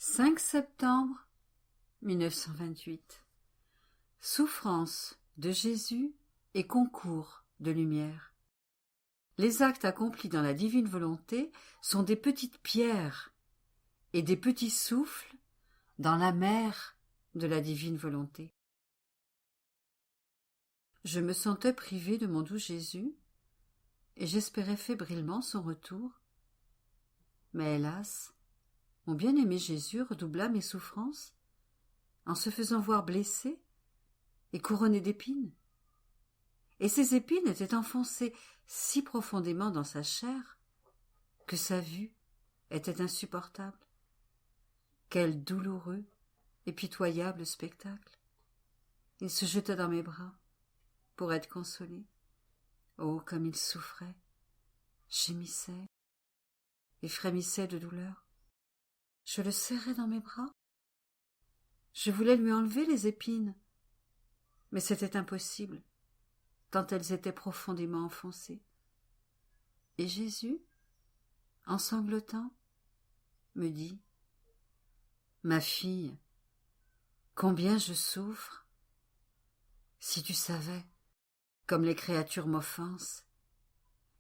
5 septembre 1928. Souffrance de Jésus et concours de lumière. Les actes accomplis dans la divine volonté sont des petites pierres et des petits souffles dans la mer de la divine volonté. Je me sentais privé de mon doux Jésus et j'espérais fébrilement son retour. Mais hélas, mon bien-aimé Jésus redoubla mes souffrances en se faisant voir blessé et couronné d'épines. Et ces épines étaient enfoncées si profondément dans sa chair que sa vue était insupportable. Quel douloureux et pitoyable spectacle! Il se jeta dans mes bras pour être consolé. Oh, comme il souffrait, gémissait et frémissait de douleur. Je le serrais dans mes bras. Je voulais lui enlever les épines, mais c'était impossible, tant elles étaient profondément enfoncées. Et Jésus, en sanglotant, me dit : « Ma fille, combien je souffre. Si tu savais comme les créatures m'offensent,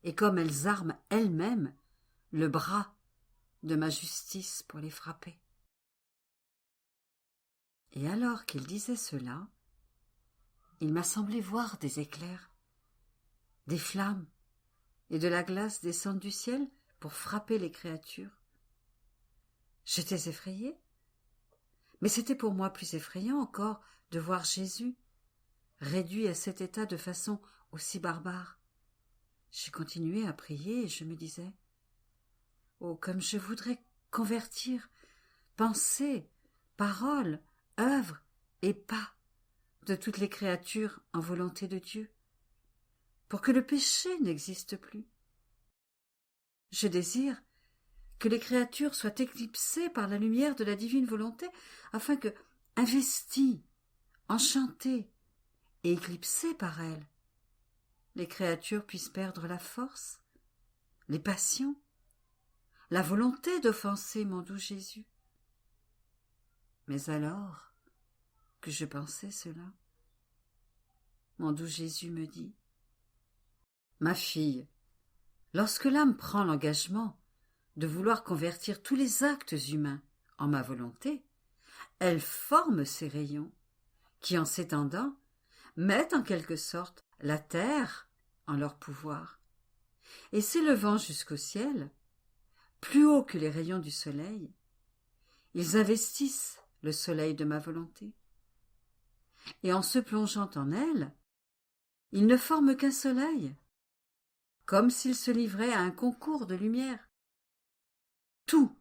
et comme elles arment elles-mêmes le bras de ma justice pour les frapper. » Et alors qu'il disait cela, il m'a semblé voir des éclairs, des flammes et de la glace descendre du ciel pour frapper les créatures. J'étais effrayée, mais c'était pour moi plus effrayant encore de voir Jésus réduit à cet état de façon aussi barbare. J'ai continué à prier et je me disais : oh, comme je voudrais convertir pensée, parole, œuvre et pas de toutes les créatures en volonté de Dieu, pour que le péché n'existe plus. Je désire que les créatures soient éclipsées par la lumière de la divine volonté, afin que, investies, enchantées et éclipsées par elle, les créatures puissent perdre la force, les passions, la volonté d'offenser mon doux Jésus. Mais alors que je pensais cela, mon doux Jésus me dit : « Ma fille, lorsque l'âme prend l'engagement de vouloir convertir tous les actes humains en ma volonté, elle forme ces rayons qui, en s'étendant, mettent en quelque sorte la terre en leur pouvoir, et s'élevant jusqu'au ciel, plus haut que les rayons du soleil, ils investissent le soleil de ma volonté. Et en se plongeant en elle, ils ne forment qu'un soleil, comme s'ils se livraient à un concours de lumière. Tout,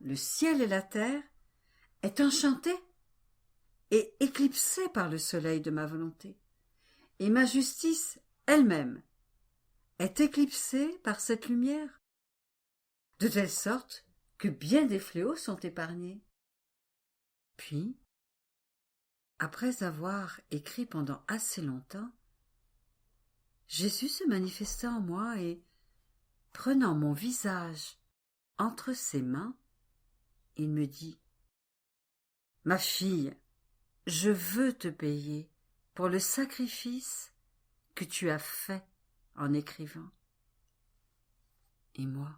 le ciel et la terre, est enchanté et éclipsé par le soleil de ma volonté, et ma justice elle-même est éclipsée par cette lumière, de telle sorte que bien des fléaux sont épargnés. Puis, après avoir écrit pendant assez longtemps, Jésus se manifesta en moi et, prenant mon visage entre ses mains, il me dit : « Ma fille, je veux te payer pour le sacrifice que tu as fait en écrivant. » Et moi,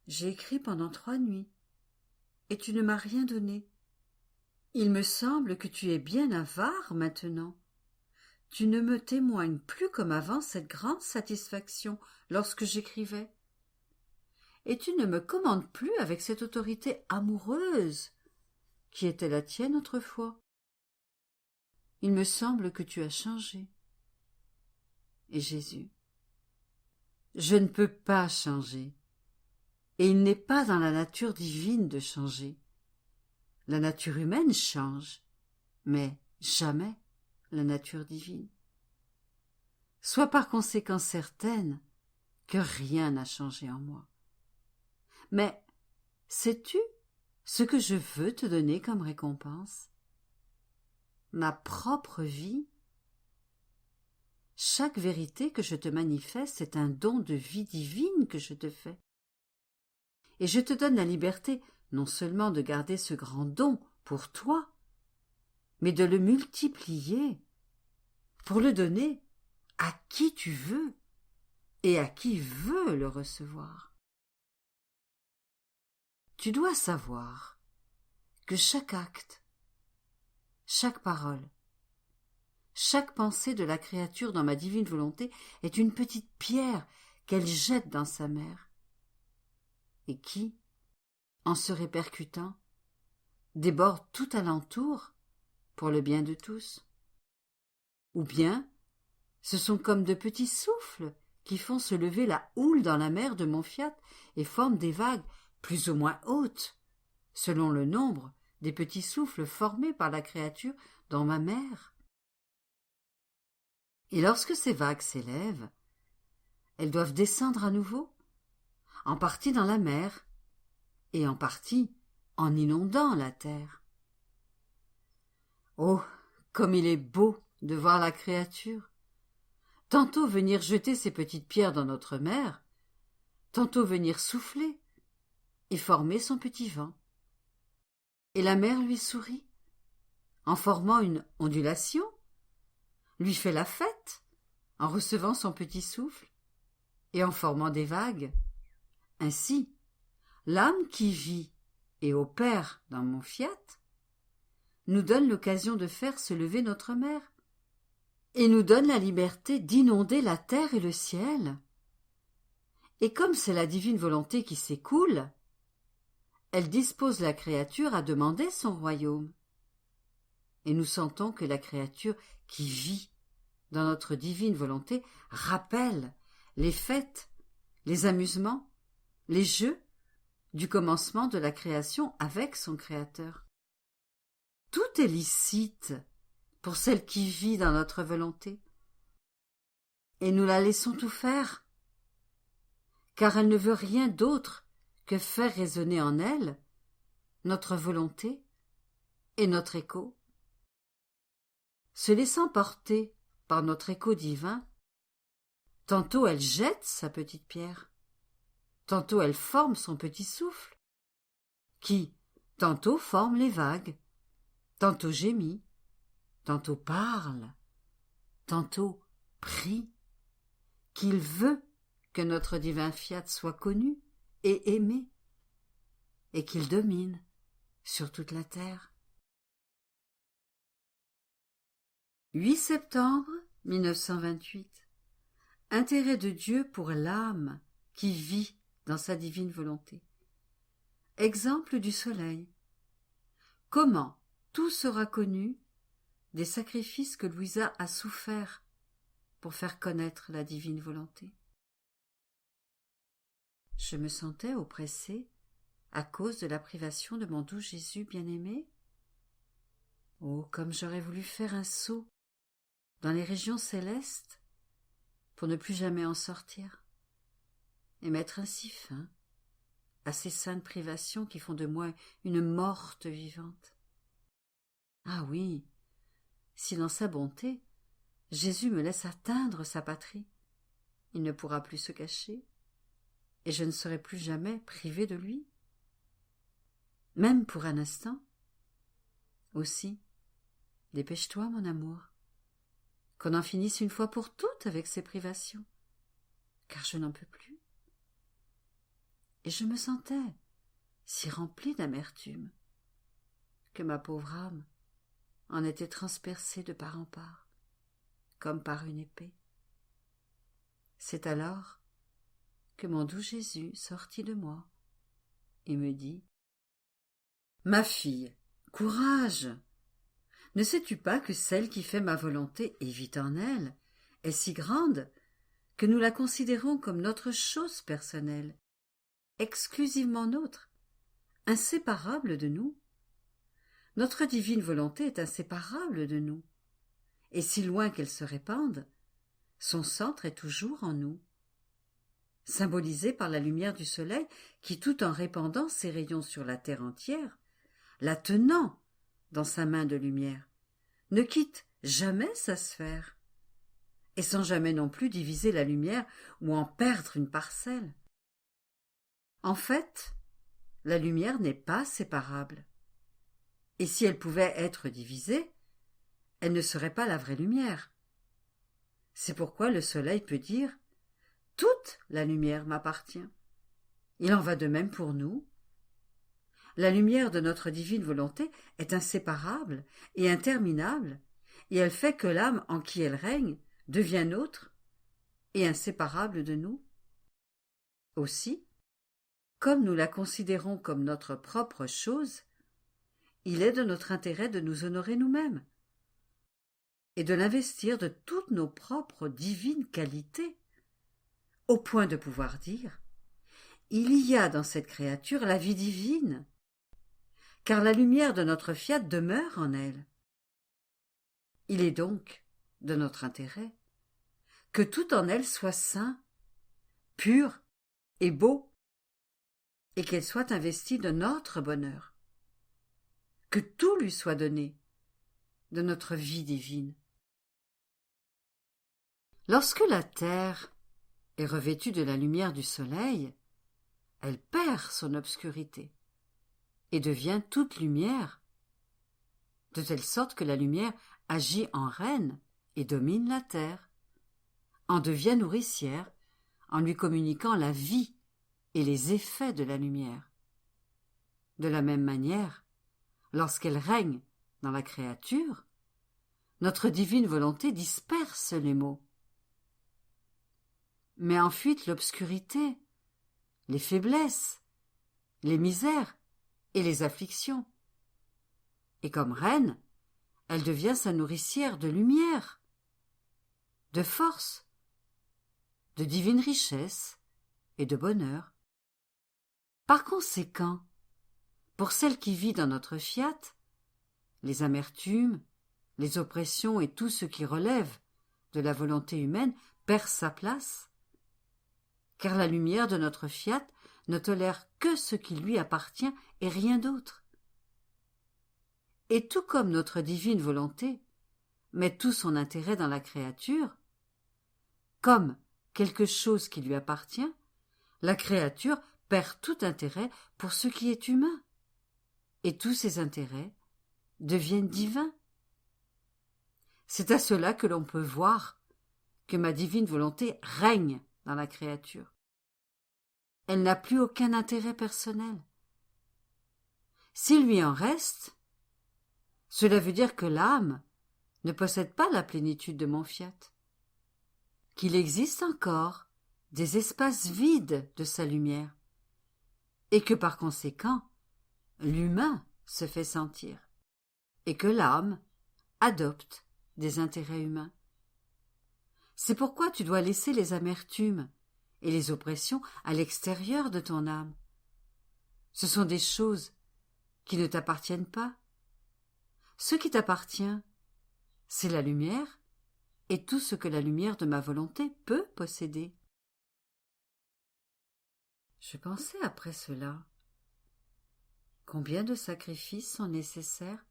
j'ai écrit pendant 3 nuits, et tu ne m'as rien donné. Il me semble que tu es bien avare maintenant. Tu ne me témoignes plus comme avant cette grande satisfaction lorsque j'écrivais. Et tu ne me commandes plus avec cette autorité amoureuse qui était la tienne autrefois. Il me semble que tu as changé. Et Jésus : « Je ne peux pas changer, et il n'est pas dans la nature divine de changer. La nature humaine change, mais jamais la nature divine. Sois par conséquent certaine que rien n'a changé en moi. Mais sais-tu ce que je veux te donner comme récompense ? Ma propre vie. Chaque vérité que je te manifeste est un don de vie divine que je te fais. Et je te donne la liberté non seulement de garder ce grand don pour toi, mais de le multiplier pour le donner à qui tu veux et à qui veut le recevoir. Tu dois savoir que chaque acte, chaque parole, chaque pensée de la créature dans ma divine volonté est une petite pierre qu'elle jette dans sa mer et qui, en se répercutant, déborde tout alentour pour le bien de tous. Ou bien, ce sont comme de petits souffles qui font se lever la houle dans la mer de mon fiat et forment des vagues plus ou moins hautes, selon le nombre des petits souffles formés par la créature dans ma mer. Et lorsque ces vagues s'élèvent, elles doivent descendre à nouveau, en partie dans la mer, et en partie en inondant la terre. Oh, comme il est beau de voir la créature, tantôt venir jeter ses petites pierres dans notre mer, tantôt venir souffler et former son petit vent. Et la mer lui sourit, en formant une ondulation, lui fait la fête, en recevant son petit souffle, et en formant des vagues. Ainsi, l'âme qui vit et opère dans mon fiat nous donne l'occasion de faire se lever notre mer, et nous donne la liberté d'inonder la terre et le ciel. Et comme c'est la divine volonté qui s'écoule, elle dispose la créature à demander son royaume. Et nous sentons que la créature qui vit dans notre divine volonté rappelle les fêtes, les amusements, les jeux du commencement de la création avec son Créateur. Tout est licite pour celle qui vit dans notre volonté. Et nous la laissons tout faire, car elle ne veut rien d'autre que faire résonner en elle notre volonté et notre écho. Se laissant porter par notre écho divin, tantôt elle jette sa petite pierre, tantôt elle forme son petit souffle, qui tantôt forme les vagues, tantôt gémit, tantôt parle, tantôt prie, qu'il veut que notre divin fiat soit connu et aimé, et qu'il domine sur toute la terre. 8 septembre 1928. Intérêt de Dieu pour l'âme qui vit dans sa divine volonté. Exemple du soleil. Comment tout sera connu des sacrifices que Louisa a souffert pour faire connaître la divine volonté. Je me sentais oppressée à cause de la privation de mon doux Jésus bien-aimé. Oh, comme j'aurais voulu faire un saut dans les régions célestes pour ne plus jamais en sortir, et mettre ainsi fin à ces saintes privations qui font de moi une morte vivante. Ah oui, si dans sa bonté, Jésus me laisse atteindre sa patrie, il ne pourra plus se cacher, et je ne serai plus jamais privée de lui. Même pour un instant. Aussi, dépêche-toi, mon amour, qu'on en finisse une fois pour toutes avec ces privations, car je n'en peux plus. Et je me sentais si remplie d'amertume que ma pauvre âme en était transpercée de part en part, comme par une épée. C'est alors que mon doux Jésus sortit de moi et me dit : « Ma fille, courage ! Ne sais-tu pas que celle qui fait ma volonté et vit en elle est si grande que nous la considérons comme notre chose personnelle, exclusivement nôtre, inséparable de nous ? Notre divine volonté est inséparable de nous, et si loin qu'elle se répande, son centre est toujours en nous, symbolisé par la lumière du soleil qui, tout en répandant ses rayons sur la terre entière, la tenant dans sa main de lumière, ne quitte jamais sa sphère, et sans jamais non plus diviser la lumière ou en perdre une parcelle. En fait, la lumière n'est pas séparable. Et si elle pouvait être divisée, elle ne serait pas la vraie lumière. C'est pourquoi le soleil peut dire « Toute la lumière m'appartient ». Il en va de même pour nous. La lumière de notre divine volonté est inséparable et interminable, et elle fait que l'âme en qui elle règne devient nôtre et inséparable de nous. Aussi, comme nous la considérons comme notre propre chose, il est de notre intérêt de nous honorer nous-mêmes et de l'investir de toutes nos propres divines qualités, au point de pouvoir dire « Il y a dans cette créature la vie divine », car la lumière de notre fiat demeure en elle. Il est donc de notre intérêt que tout en elle soit saint, pur et beau, et qu'elle soit investie de notre bonheur, que tout lui soit donné de notre vie divine. Lorsque la terre est revêtue de la lumière du soleil, elle perd son obscurité et devient toute lumière, de telle sorte que la lumière agit en reine et domine la terre, en devient nourricière, en lui communiquant la vie et les effets de la lumière. De la même manière, lorsqu'elle règne dans la créature, notre divine volonté disperse les maux, met en fuite l'obscurité, les faiblesses, les misères et les afflictions. Et comme reine, elle devient sa nourricière de lumière, de force, de divine richesse et de bonheur. Par conséquent, pour celle qui vit dans notre fiat, les amertumes, les oppressions et tout ce qui relève de la volonté humaine perd sa place, car la lumière de notre fiat ne tolère que ce qui lui appartient et rien d'autre. Et tout comme notre divine volonté met tout son intérêt dans la créature, comme quelque chose qui lui appartient, la créature perd tout intérêt pour ce qui est humain, et tous ses intérêts deviennent divins. C'est à cela que l'on peut voir que ma divine volonté règne dans la créature. Elle n'a plus aucun intérêt personnel. S'il lui en reste, cela veut dire que l'âme ne possède pas la plénitude de mon fiat, qu'il existe encore des espaces vides de sa lumière, et que par conséquent, l'humain se fait sentir, et que l'âme adopte des intérêts humains. C'est pourquoi tu dois laisser les amertumes et les oppressions à l'extérieur de ton âme. Ce sont des choses qui ne t'appartiennent pas. Ce qui t'appartient, c'est la lumière et tout ce que la lumière de ma volonté peut posséder. Je pensais après cela, combien de sacrifices sont nécessaires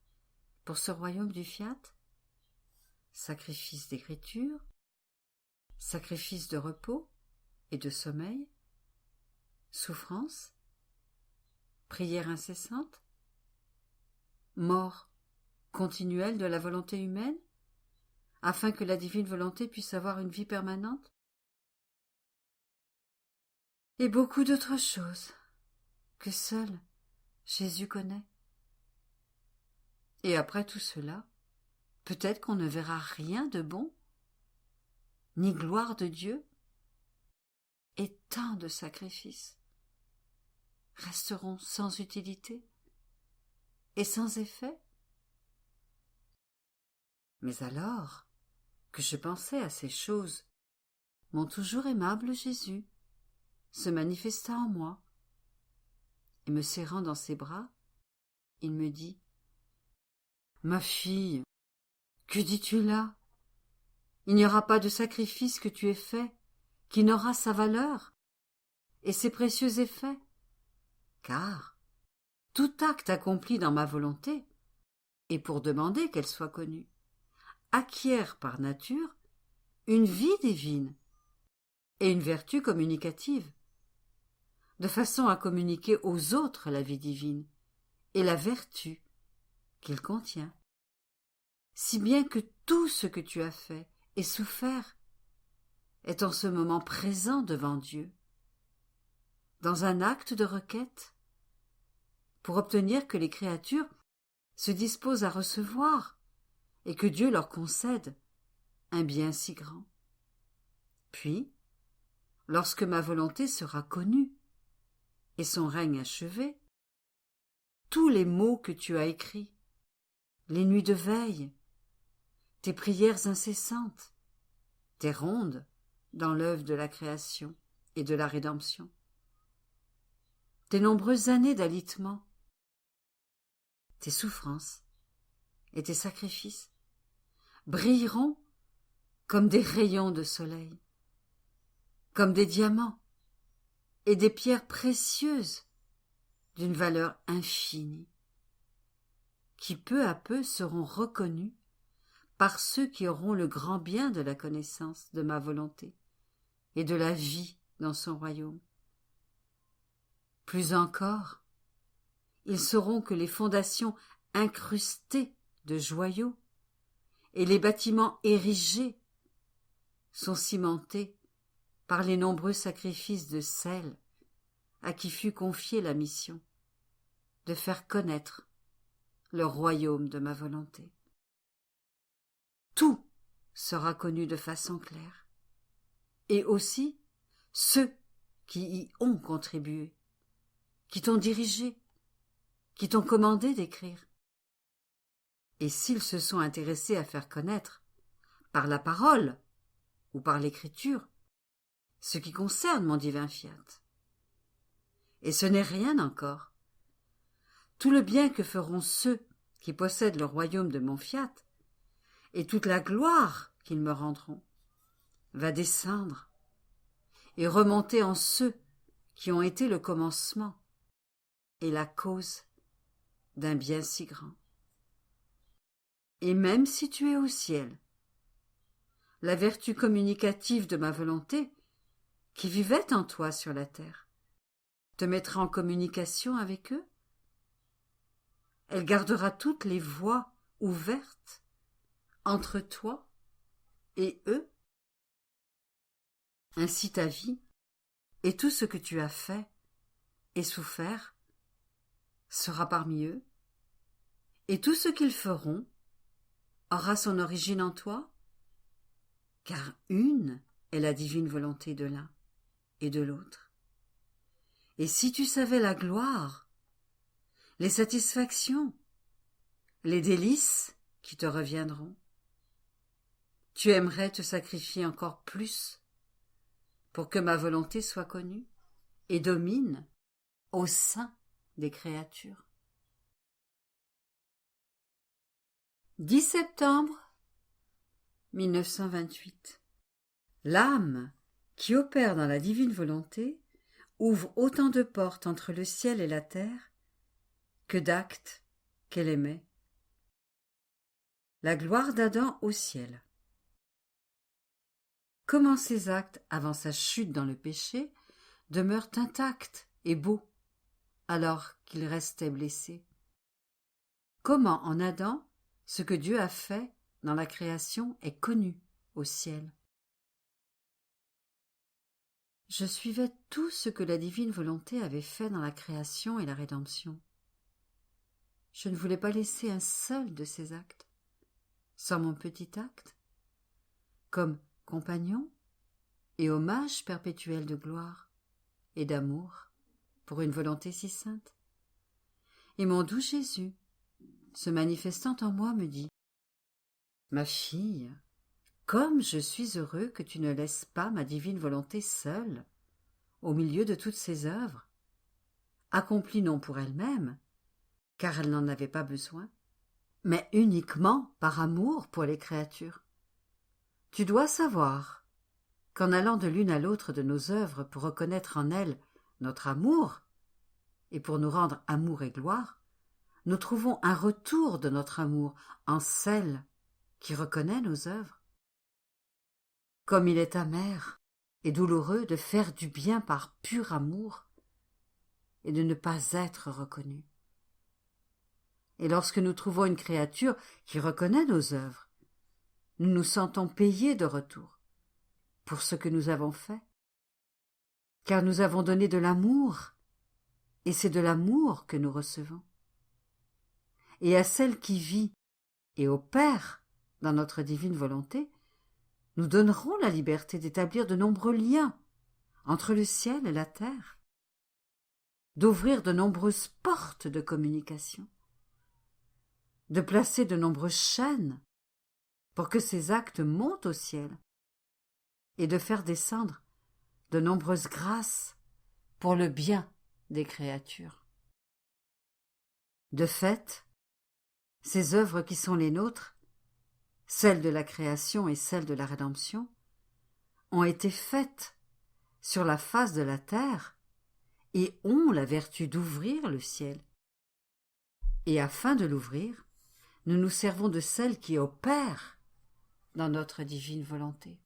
pour ce royaume du fiat? Sacrifice d'écriture, sacrifice de repos et de sommeil, souffrance, prière incessante, mort continuelle de la volonté humaine, afin que la divine volonté puisse avoir une vie permanente, et beaucoup d'autres choses que seul Jésus connaît. Et après tout cela, peut-être qu'on ne verra rien de bon, ni gloire de Dieu, et tant de sacrifices resteront sans utilité et sans effet. Mais alors que je pensais à ces choses, mon toujours aimable Jésus se manifesta en moi, et me serrant dans ses bras, il me dit « Ma fille, que dis-tu là? Il n'y aura pas de sacrifice que tu aies fait qui n'aura sa valeur et ses précieux effets, car tout acte accompli dans ma volonté, et pour demander qu'elle soit connue, acquiert par nature une vie divine et une vertu communicative. de façon à communiquer aux autres la vie divine et la vertu qu'il contient, si bien que tout ce que tu as fait et souffert est en ce moment présent devant Dieu, dans un acte de requête, pour obtenir que les créatures se disposent à recevoir et que Dieu leur concède un bien si grand. Puis, lorsque ma volonté sera connue et son règne achevé, tous les mots que tu as écrits, les nuits de veille, tes prières incessantes, tes rondes dans l'œuvre de la création et de la rédemption, tes nombreuses années d'alitement, tes souffrances et tes sacrifices brilleront comme des rayons de soleil, comme des diamants et des pierres précieuses d'une valeur infinie, qui peu à peu seront reconnus par ceux qui auront le grand bien de la connaissance de ma volonté et de la vie dans son royaume. Plus encore, ils sauront que les fondations incrustées de joyaux et les bâtiments érigés sont cimentés par les nombreux sacrifices de celles à qui fut confiée la mission de faire connaître le royaume de ma volonté. Tout sera connu de façon claire, et aussi ceux qui y ont contribué, qui t'ont dirigé, qui t'ont commandé d'écrire. Et s'ils se sont intéressés à faire connaître, par la parole ou par l'écriture, ce qui concerne mon divin fiat. Et ce n'est rien encore. Tout le bien que feront ceux qui possèdent le royaume de mon fiat, et toute la gloire qu'ils me rendront, va descendre et remonter en ceux qui ont été le commencement et la cause d'un bien si grand. Et même si tu es au ciel, la vertu communicative de ma volonté, qui vivait en toi sur la terre, te mettra en communication avec eux. Elle gardera toutes les voies ouvertes entre toi et eux. Ainsi ta vie et tout ce que tu as fait et souffert sera parmi eux, et tout ce qu'ils feront aura son origine en toi, car une est la divine volonté de l'un et de l'autre. Et si tu savais la gloire, les satisfactions, les délices qui te reviendront, tu aimerais te sacrifier encore plus pour que ma volonté soit connue et domine au sein des créatures. 10 septembre 1928. L'âme qui opère dans la divine volonté ouvre autant de portes entre le ciel et la terre que d'actes qu'elle émet. La gloire d'Adam au ciel. Comment ses actes, avant sa chute dans le péché, demeurent intacts et beaux, alors qu'il restait blessé. Comment en Adam, ce que Dieu a fait dans la création est connu au ciel. Je suivais tout ce que la divine volonté avait fait dans la création et la rédemption. Je ne voulais pas laisser un seul de ces actes sans mon petit acte, comme compagnon et hommage perpétuel de gloire et d'amour pour une volonté si sainte. Et mon doux Jésus, se manifestant en moi, me dit : « Ma fille, comme je suis heureux que tu ne laisses pas ma divine volonté seule, au milieu de toutes ses œuvres, accomplies non pour elle-même, car elle n'en avait pas besoin, mais uniquement par amour pour les créatures. Tu dois savoir qu'en allant de l'une à l'autre de nos œuvres pour reconnaître en elles notre amour, et pour nous rendre amour et gloire, nous trouvons un retour de notre amour en celle qui reconnaît nos œuvres. Comme il est amer et douloureux de faire du bien par pur amour et de ne pas être reconnus. Et lorsque nous trouvons une créature qui reconnaît nos œuvres, nous nous sentons payés de retour pour ce que nous avons fait, car nous avons donné de l'amour, et c'est de l'amour que nous recevons. Et à celle qui vit et opère dans notre divine volonté, nous donnerons la liberté d'établir de nombreux liens entre le ciel et la terre, d'ouvrir de nombreuses portes de communication, de placer de nombreuses chaînes pour que ces actes montent au ciel et de faire descendre de nombreuses grâces pour le bien des créatures. De fait, ces œuvres qui sont les nôtres, celles de la création et celles de la rédemption, ont été faites sur la face de la terre et ont la vertu d'ouvrir le ciel. Et afin de l'ouvrir, nous nous servons de celles qui opèrent dans notre divine volonté.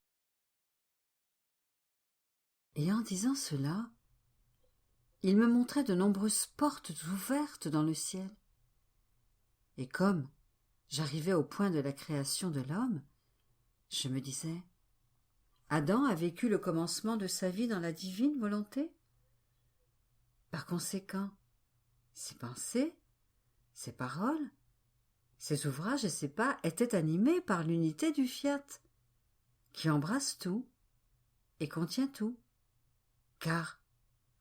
Et en disant cela, il me montrait de nombreuses portes ouvertes dans le ciel. Et comme j'arrivais au point de la création de l'homme, je me disais, Adam a vécu le commencement de sa vie dans la divine volonté. Par conséquent, ses pensées, ses paroles, ses ouvrages et ses pas étaient animés par l'unité du fiat, qui embrasse tout et contient tout, car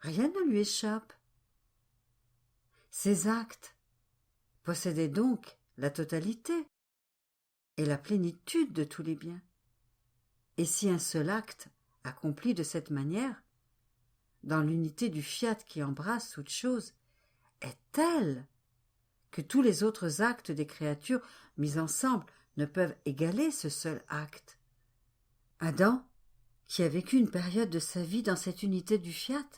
rien ne lui échappe. Ses actes possédaient donc la totalité et la plénitude de tous les biens. Et si un seul acte, accompli de cette manière, dans l'unité du fiat qui embrasse toute chose, est tel que tous les autres actes des créatures mis ensemble ne peuvent égaler ce seul acte. Adam, qui a vécu une période de sa vie dans cette unité du fiat,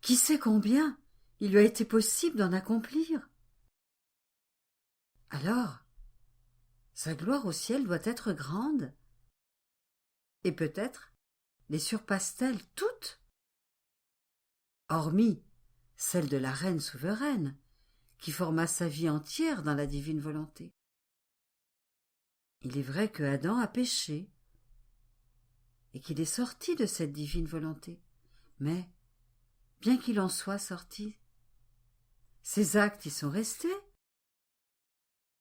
qui sait combien il lui a été possible d'en accomplir? Alors, sa gloire au ciel doit être grande, et peut-être les surpasse-t-elle toutes, hormis celle de la reine souveraine, qui forma sa vie entière dans la divine volonté. Il est vrai que Adam a péché, et qu'il est sorti de cette divine volonté, mais, bien qu'il en soit sorti, ses actes y sont restés,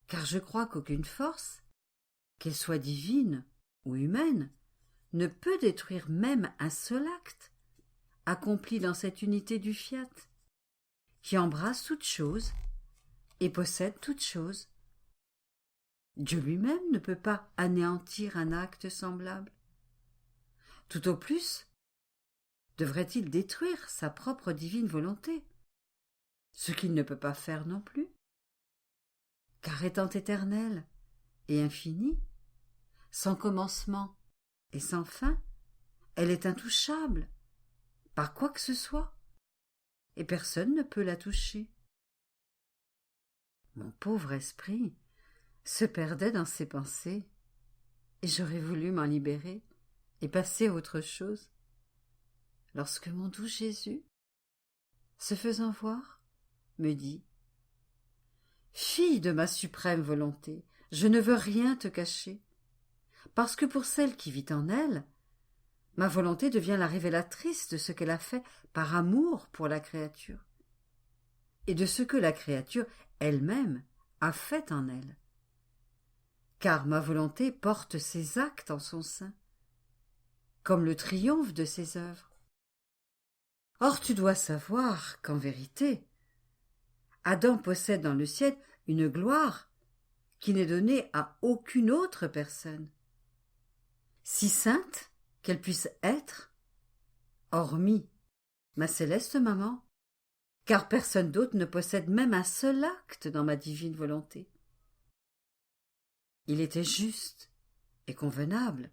car je crois qu'aucune force, qu'elle soit divine ou humaine, ne peut détruire même un seul acte, accompli dans cette unité du fiat, qui embrasse toute chose et possède toute chose. Dieu lui-même ne peut pas anéantir un acte semblable. Tout au plus, devrait-il détruire sa propre divine volonté, ce qu'il ne peut pas faire non plus, car étant éternel et infini, sans commencement et sans fin, elle est intouchable par quoi que ce soit, et personne ne peut la toucher. Mon pauvre esprit se perdait dans ses pensées, et j'aurais voulu m'en libérer et passer à autre chose, lorsque mon doux Jésus, se faisant voir, me dit « Fille de ma suprême volonté, je ne veux rien te cacher, parce que pour celle qui vit en elle, ma volonté devient la révélatrice de ce qu'elle a fait par amour pour la créature, et de ce que la créature elle-même a fait en elle. Car ma volonté porte ses actes en son sein, comme le triomphe de ses œuvres. Or tu dois savoir qu'en vérité, Adam possède dans le ciel une gloire qui n'est donnée à aucune autre personne, si sainte qu'elle puisse être, hormis ma céleste maman, car personne d'autre ne possède même un seul acte dans ma divine volonté. Il était juste et convenable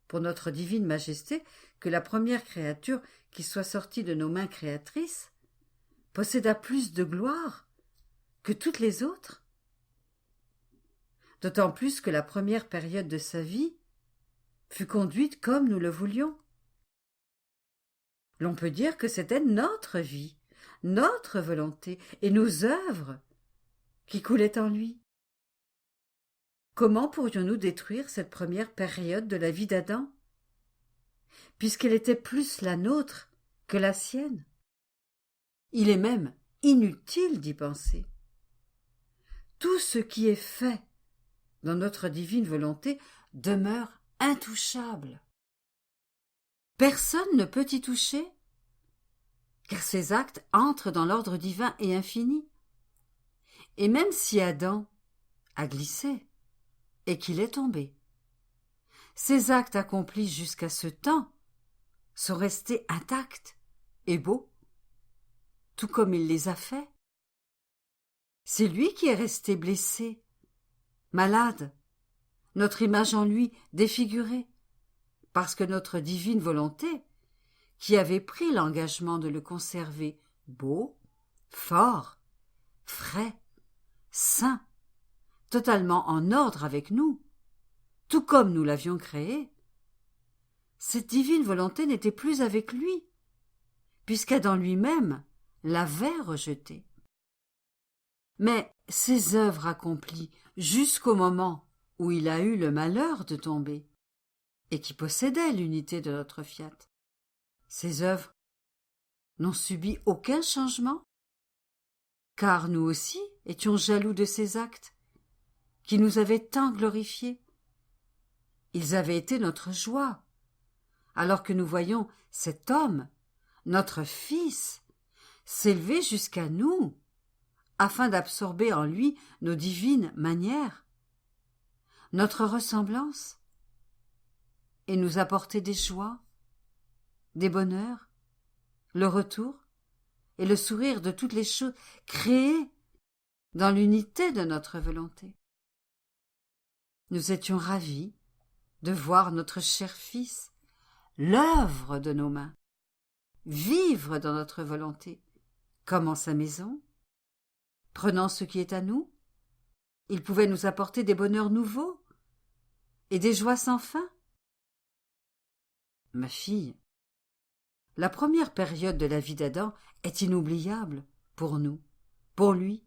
pour notre divine majesté que la première créature qui soit sortie de nos mains créatrices possédât plus de gloire que toutes les autres, d'autant plus que la première période de sa vie fut conduite comme nous le voulions. L'on peut dire que c'était notre vie, notre volonté et nos œuvres qui coulaient en lui. Comment pourrions-nous détruire cette première période de la vie d'Adam, puisqu'elle était plus la nôtre que la sienne? Il est même inutile d'y penser. Tout ce qui est fait dans notre divine volonté demeure intouchable. Personne ne peut y toucher, car ces actes entrent dans l'ordre divin et infini. Et même si Adam a glissé et qu'il est tombé, ces actes accomplis jusqu'à ce temps sont restés intacts et beaux, tout comme il les a faits. C'est lui qui est resté blessé, malade, notre image en lui défigurée, parce que notre divine volonté, qui avait pris l'engagement de le conserver beau, fort, frais, sain, totalement en ordre avec nous, tout comme nous l'avions créé, cette divine volonté n'était plus avec lui, puisqu'Adam lui-même l'avait rejeté. Mais ses œuvres accomplies jusqu'au moment où il a eu le malheur de tomber, et qui possédait l'unité de notre fiat, ces œuvres n'ont subi aucun changement, car nous aussi étions jaloux de ces actes, qui nous avaient tant glorifiés. Ils avaient été notre joie, alors que nous voyons cet homme, notre Fils, s'élever jusqu'à nous, afin d'absorber en lui nos divines manières, notre ressemblance, et nous apporter des joies, des bonheurs, le retour et le sourire de toutes les choses créées dans l'unité de notre volonté. Nous étions ravis de voir notre cher Fils, l'œuvre de nos mains, vivre dans notre volonté, comme en sa maison. Prenant ce qui est à nous, il pouvait nous apporter des bonheurs nouveaux et des joies sans fin. Ma fille, la première période de la vie d'Adam est inoubliable pour nous, pour lui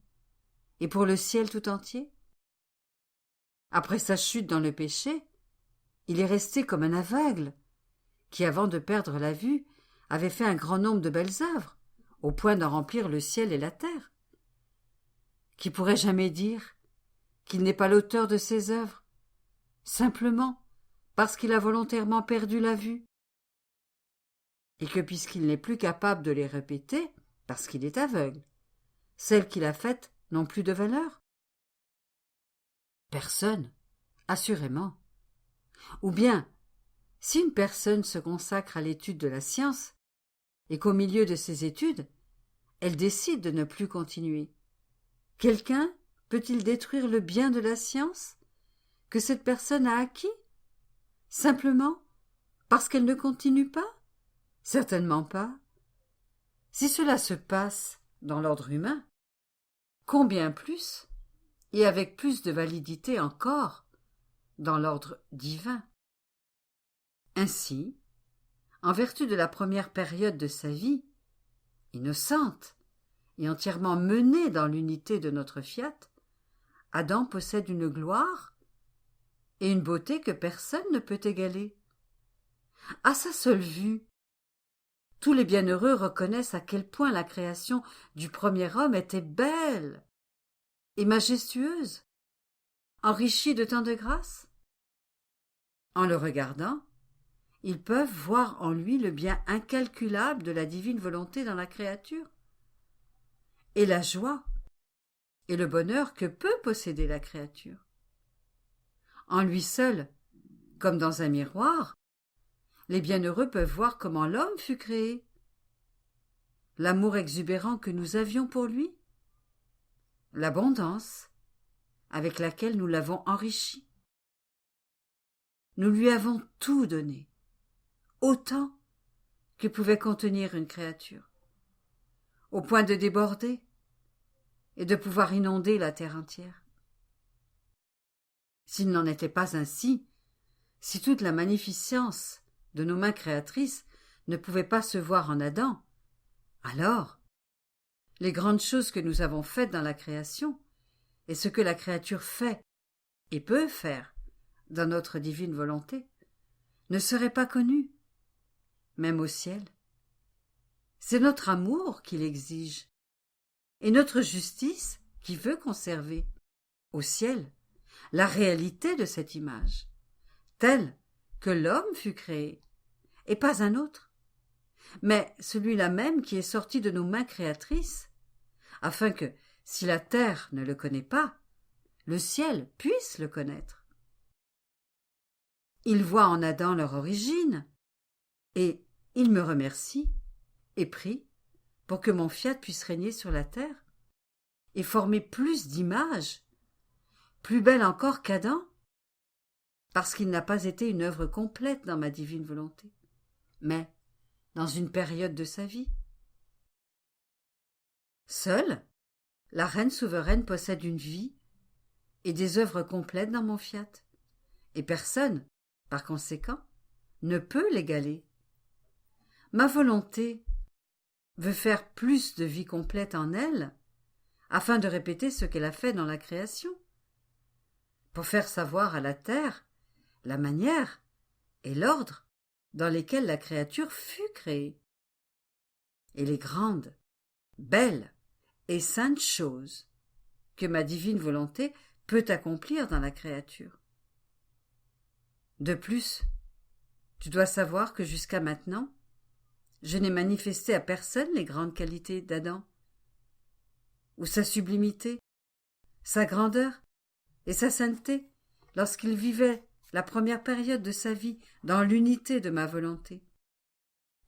et pour le ciel tout entier. Après sa chute dans le péché, il est resté comme un aveugle qui, avant de perdre la vue, avait fait un grand nombre de belles œuvres, au point d'en remplir le ciel et la terre. Qui pourrait jamais dire qu'il n'est pas l'auteur de ces œuvres, simplement parce qu'il a volontairement perdu la vue, et que puisqu'il n'est plus capable de les répéter, parce qu'il est aveugle, celles qu'il a faites n'ont plus de valeur? Personne, assurément. Ou bien, si une personne se consacre à l'étude de la science, et qu'au milieu de ses études, elle décide de ne plus continuer, quelqu'un peut-il détruire le bien de la science que cette personne a acquis, simplement parce qu'elle ne continue pas? Certainement pas. Si cela se passe dans l'ordre humain, combien plus, et avec plus de validité encore, dans l'ordre divin. Ainsi, en vertu de la première période de sa vie, innocente et entièrement menée dans l'unité de notre fiat, Adam possède une gloire et une beauté que personne ne peut égaler. À sa seule vue, tous les bienheureux reconnaissent à quel point la création du premier homme était belle et majestueuse, enrichie de tant de grâce. En le regardant, ils peuvent voir en lui le bien incalculable de la divine volonté dans la créature, et la joie et le bonheur que peut posséder la créature. En lui seul, comme dans un miroir, les bienheureux peuvent voir comment l'homme fut créé, l'amour exubérant que nous avions pour lui, l'abondance avec laquelle nous l'avons enrichi. Nous lui avons tout donné, autant que pouvait contenir une créature, au point de déborder et de pouvoir inonder la terre entière. S'il n'en était pas ainsi, si toute la magnificence de nos mains créatrices ne pouvait pas se voir en Adam, alors les grandes choses que nous avons faites dans la création, et ce que la créature fait et peut faire dans notre divine volonté, ne seraient pas connus, même au ciel. C'est notre amour qui l'exige, et notre justice qui veut conserver, au ciel, la réalité de cette image, telle que l'homme fut créé, et pas un autre, mais celui-là même qui est sorti de nos mains créatrices, afin que, si la terre ne le connaît pas, le ciel puisse le connaître. Ils voient en Adam leur origine, et ils me remercient et prient pour que mon fiat puisse régner sur la terre et former plus d'images, plus belles encore qu'Adam, parce qu'il n'a pas été une œuvre complète dans ma divine volonté, mais dans une période de sa vie. Seule, la reine souveraine possède une vie et des œuvres complètes dans mon fiat, et personne, par conséquent, ne peut l'égaler. Ma volonté veut faire plus de vie complète en elle, afin de répéter ce qu'elle a fait dans la création, pour faire savoir à la terre la manière et l'ordre dans lesquels la créature fut créée, et les grandes, belles et saintes choses que ma divine volonté peut accomplir dans la créature. De plus, tu dois savoir que jusqu'à maintenant, je n'ai manifesté à personne les grandes qualités d'Adam, ou sa sublimité, sa grandeur et sa sainteté lorsqu'il vivait la première période de sa vie dans l'unité de ma volonté,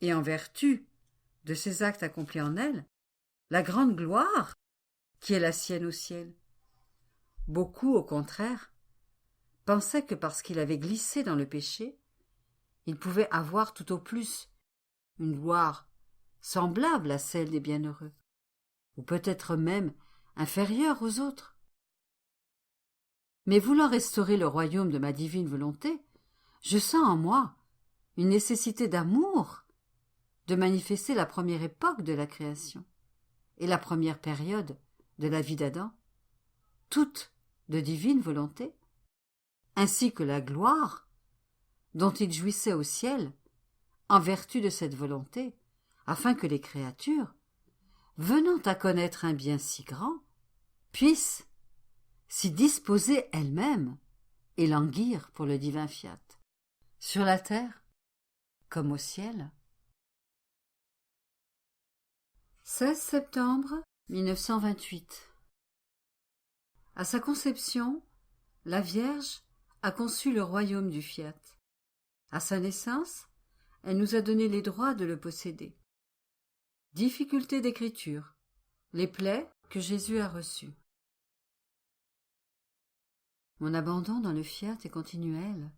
et en vertu de ses actes accomplis en elle, la grande gloire qui est la sienne au ciel. Beaucoup, au contraire, pensaient que parce qu'il avait glissé dans le péché, il pouvait avoir tout au plus une gloire semblable à celle des bienheureux, ou peut-être même inférieure aux autres. Mais voulant restaurer le royaume de ma divine volonté, je sens en moi une nécessité d'amour de manifester la première époque de la création et la première période de la vie d'Adam, toute de divine volonté, ainsi que la gloire dont il jouissait au ciel en vertu de cette volonté, afin que les créatures, venant à connaître un bien si grand, puissent s'y disposer elles-mêmes et languir pour le divin fiat, sur la terre comme au ciel. 16 septembre 1928. À sa conception, la Vierge a conçu le royaume du fiat. À sa naissance, elle nous a donné les droits de le posséder. Difficulté d'écriture, les plaies que Jésus a reçues. Mon abandon dans le fiat est continuel,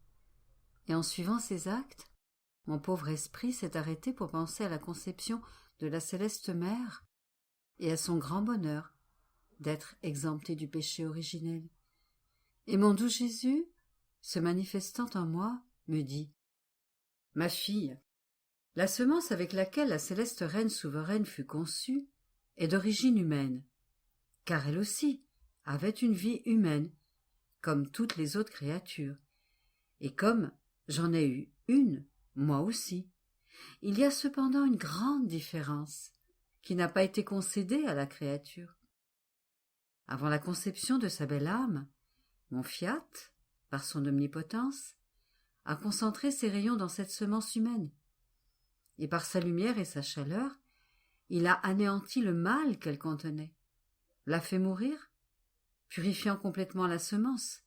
et en suivant ses actes, mon pauvre esprit s'est arrêté pour penser à la conception de la céleste mère et à son grand bonheur d'être exempté du péché originel. Et mon doux Jésus, se manifestant en moi, me dit : « Ma fille, la semence avec laquelle la céleste reine souveraine fut conçue est d'origine humaine, car elle aussi avait une vie humaine, comme toutes les autres créatures, et comme j'en ai eu une, moi aussi. Il y a cependant une grande différence qui n'a pas été concédée à la créature. Avant la conception de sa belle âme, mon fiat, par son omnipotence, a concentré ses rayons dans cette semence humaine, et par sa lumière et sa chaleur, il a anéanti le mal qu'elle contenait, l'a fait mourir, purifiant complètement la semence,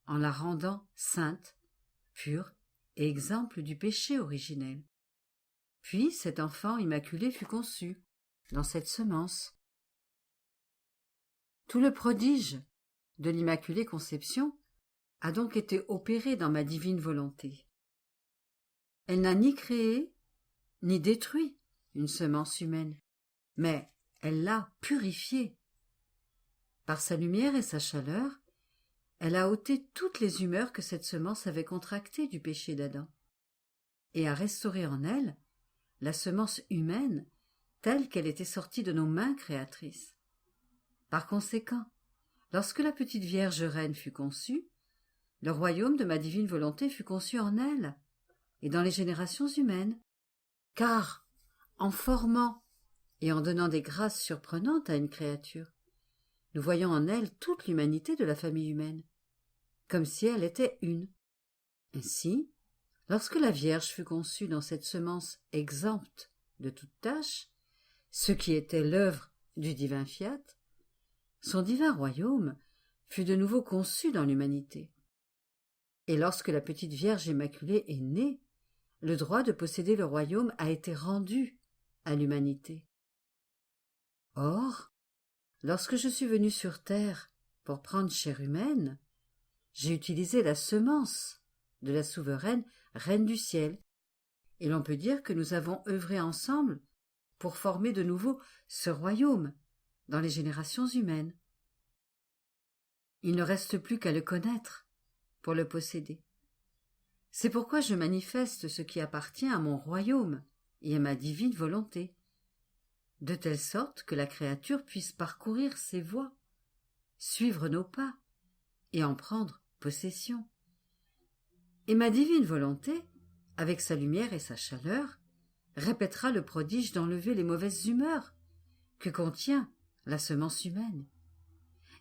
en la rendant sainte, pure et exemple du péché originel. Puis cet enfant immaculé fut conçu dans cette semence. Tout le prodige de l'Immaculée Conception a donc été opéré dans ma divine volonté. Elle n'a ni créé, ni détruit une semence humaine, mais elle l'a purifiée. Par sa lumière et sa chaleur, elle a ôté toutes les humeurs que cette semence avait contractées du péché d'Adam, et a restauré en elle la semence humaine telle qu'elle était sortie de nos mains créatrices. Par conséquent, lorsque la petite Vierge reine fut conçue, le royaume de ma divine volonté fut conçu en elle et dans les générations humaines, car, en formant et en donnant des grâces surprenantes à une créature, nous voyons en elle toute l'humanité de la famille humaine, comme si elle était une. Ainsi, lorsque la Vierge fut conçue dans cette semence exempte de toute tâche, ce qui était l'œuvre du divin fiat, son divin royaume fut de nouveau conçu dans l'humanité. Et lorsque la petite Vierge Immaculée est née, le droit de posséder le royaume a été rendu à l'humanité. Or, lorsque je suis venu sur terre pour prendre chair humaine, j'ai utilisé la semence de la souveraine Reine du ciel, et l'on peut dire que nous avons œuvré ensemble pour former de nouveau ce royaume dans les générations humaines. Il ne reste plus qu'à le connaître pour le posséder. C'est pourquoi je manifeste ce qui appartient à mon royaume et à ma divine volonté, de telle sorte que la créature puisse parcourir ses voies, suivre nos pas et en prendre possession. Et ma divine volonté, avec sa lumière et sa chaleur, répétera le prodige d'enlever les mauvaises humeurs que contient la semence humaine,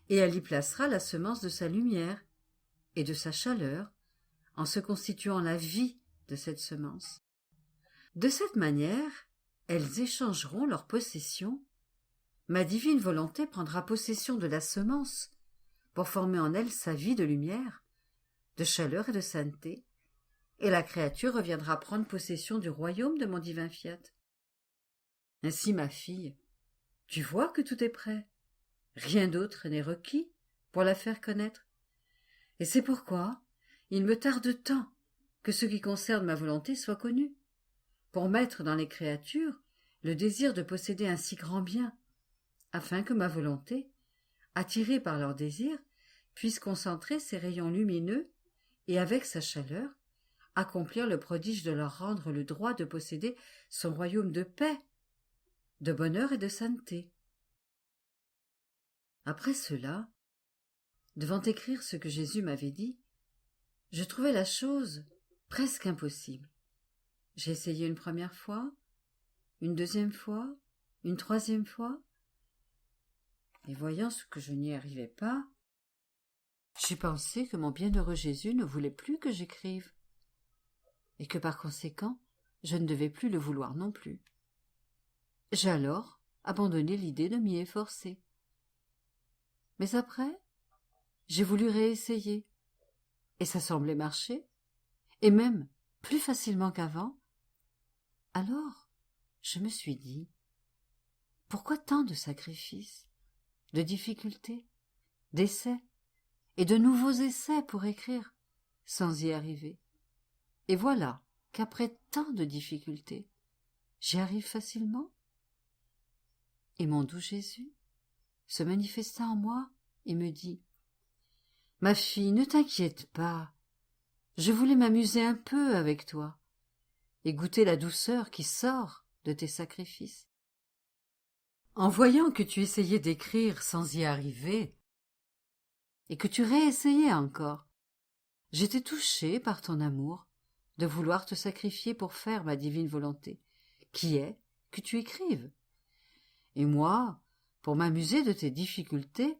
et elle y placera la semence de sa lumière et de sa chaleur en se constituant la vie de cette semence. De cette manière, elles échangeront leur possession. Ma divine volonté prendra possession de la semence pour former en elle sa vie de lumière, de chaleur et de sainteté, et la créature reviendra prendre possession du royaume de mon divin fiat. Ainsi, ma fille, tu vois que tout est prêt. Rien d'autre n'est requis pour la faire connaître. Et c'est pourquoi il me tarde tant que ce qui concerne ma volonté soit connu, pour mettre dans les créatures le désir de posséder un si grand bien, afin que ma volonté, attirée par leur désir, puisse concentrer ses rayons lumineux et, avec sa chaleur, accomplir le prodige de leur rendre le droit de posséder son royaume de paix, de bonheur et de sainteté. Après cela, devant écrire ce que Jésus m'avait dit, je trouvais la chose presque impossible. J'ai essayé une première fois, une deuxième fois, une troisième fois, et voyant ce que je n'y arrivais pas, j'ai pensé que mon bienheureux Jésus ne voulait plus que j'écrive, et que par conséquent, je ne devais plus le vouloir non plus. J'ai alors abandonné l'idée de m'y efforcer. Mais après, j'ai voulu réessayer, et ça semblait marcher, et même plus facilement qu'avant. Alors, je me suis dit, pourquoi tant de sacrifices, de difficultés, d'essais, et de nouveaux essais pour écrire, sans y arriver? Et voilà qu'après tant de difficultés, j'y arrive facilement. Et mon doux Jésus se manifesta en moi et me dit, « Ma fille, ne t'inquiète pas, je voulais m'amuser un peu avec toi et goûter la douceur qui sort de tes sacrifices. En voyant que tu essayais d'écrire sans y arriver, et que tu réessayais encore, j'étais touchée par ton amour de vouloir te sacrifier pour faire ma divine volonté, qui est que tu écrives. Et moi, pour m'amuser de tes difficultés,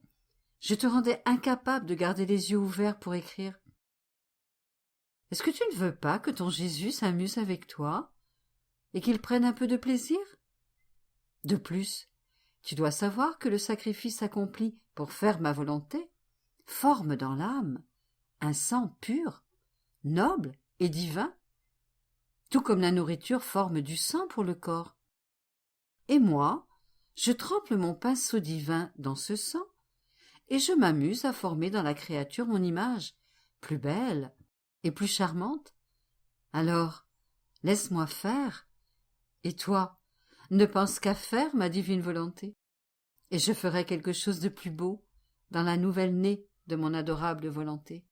je te rendais incapable de garder les yeux ouverts pour écrire. Est-ce que tu ne veux pas que ton Jésus s'amuse avec toi et qu'il prenne un peu de plaisir? De plus, tu dois savoir que le sacrifice accompli pour faire ma volonté forme dans l'âme un sang pur, noble et divin, tout comme la nourriture forme du sang pour le corps. Et moi, je trempe mon pinceau divin dans ce sang, et je m'amuse à former dans la créature mon image, plus belle et plus charmante. Alors, laisse-moi faire, et toi, ne pense qu'à faire ma divine volonté, et je ferai quelque chose de plus beau dans la nouvelle née de mon adorable volonté.